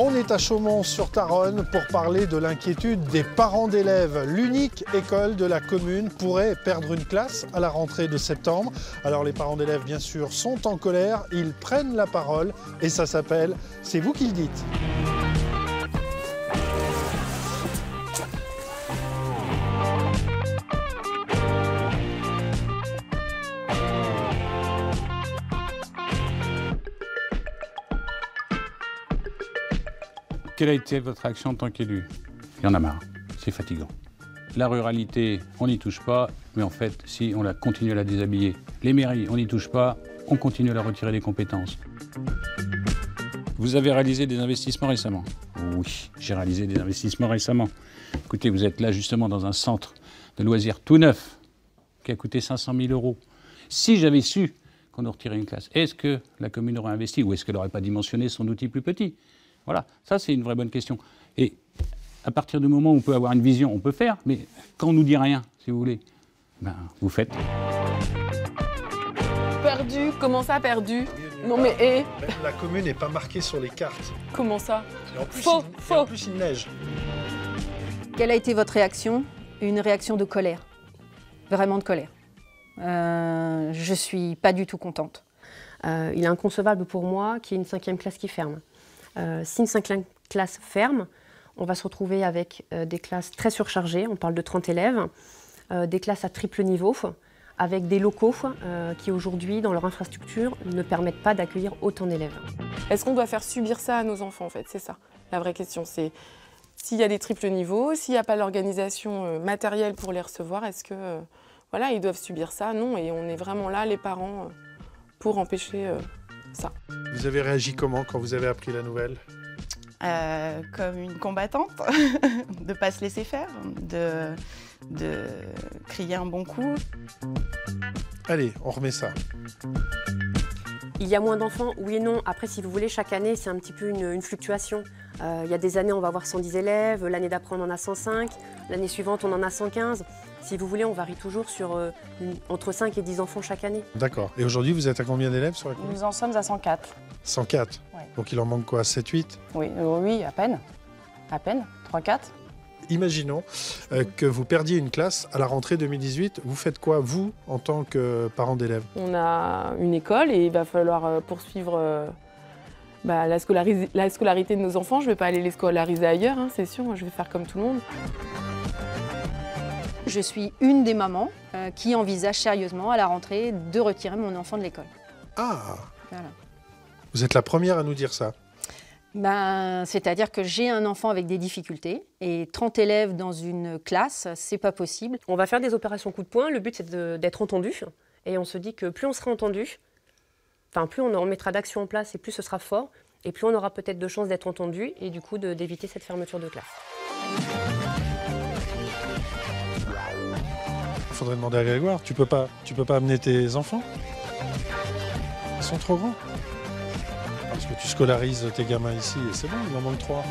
On est à Chaumont-sur-Tharonne pour parler de l'inquiétude des parents d'élèves. L'unique école de la commune pourrait perdre une classe à la rentrée de septembre. Alors les parents d'élèves, bien sûr, sont en colère. Ils prennent la parole et ça s'appelle « C'est vous qui le dites ». Quelle a été votre action en tant qu'élu? Il y en a marre, c'est fatigant. La ruralité, on n'y touche pas, mais en fait, si on continue à la déshabiller. Les mairies, on n'y touche pas, on continue à leur retirer des compétences. Vous avez réalisé des investissements récemment? Oui, j'ai réalisé des investissements récemment. Écoutez, vous êtes là justement dans un centre de loisirs tout neuf, qui a coûté 500 000 €. Si j'avais su qu'on nous retirait une classe, est-ce que la commune aurait investi ou est-ce qu'elle n'aurait pas dimensionné son outil plus petit? Voilà, ça c'est une vraie bonne question. Et à partir du moment où on peut avoir une vision, on peut faire, mais quand on ne nous dit rien, si vous voulez, ben, vous faites. Perdu? Comment ça, perdu? Non mais hé! Même la commune n'est pas marquée sur les cartes. Comment ça? Et en plus, Faux, et en plus, il neige. Quelle a été votre réaction? Une réaction de colère. Vraiment de colère. Je suis pas du tout contente. Il est inconcevable pour moi qu'il y ait une 5e classe qui ferme. Si une 5e classe ferme, on va se retrouver avec des classes très surchargées, on parle de 30 élèves, des classes à triple niveau, avec des locaux qui aujourd'hui, dans leur infrastructure, ne permettent pas d'accueillir autant d'élèves. Est-ce qu'on doit faire subir ça à nos enfants, en fait? C'est ça, la vraie question. C'est s'il y a des triples niveaux, s'il n'y a pas l'organisation matérielle pour les recevoir, est-ce que voilà, ils doivent subir ça? Non, et on est vraiment là, les parents, pour empêcher ça. Vous avez réagi comment quand vous avez appris la nouvelle? Comme une combattante, de ne pas se laisser faire, de crier un bon coup. Allez, on remet ça. Il y a moins d'enfants, oui et non. Après, si vous voulez, chaque année, c'est un petit peu une fluctuation. Il y a des années, on va avoir 110 élèves, l'année d'après, on en a 105, l'année suivante, on en a 115. Si vous voulez, on varie toujours sur entre 5 et 10 enfants chaque année. D'accord. Et aujourd'hui, vous êtes à combien d'élèves sur la commune? Nous en sommes à 104. 104. Ouais. Donc il en manque quoi, 7-8? Oui, oui, à peine. À peine, 3-4. Imaginons que vous perdiez une classe à la rentrée 2018. Vous faites quoi, vous, en tant que parent d'élèves? On a une école et il va falloir poursuivre la scolarité de nos enfants. Je ne vais pas aller les scolariser ailleurs, hein, c'est sûr. Je vais faire comme tout le monde. Je suis une des mamans qui envisage sérieusement à la rentrée de retirer mon enfant de l'école. Ah! Voilà. Vous êtes la première à nous dire ça. C'est-à-dire que j'ai un enfant avec des difficultés et 30 élèves dans une classe, c'est pas possible. On va faire des opérations coup de poing, le but c'est d'être entendu et on se dit que plus on sera entendu, plus on mettra d'actions en place et plus ce sera fort et plus on aura peut-être de chances d'être entendu et du coup d'éviter cette fermeture de classe. Il faudrait demander à Grégoire, tu peux pas amener tes enfants? Ils sont trop grands. Parce que tu scolarises tes gamins ici et c'est bon, il en manque 3.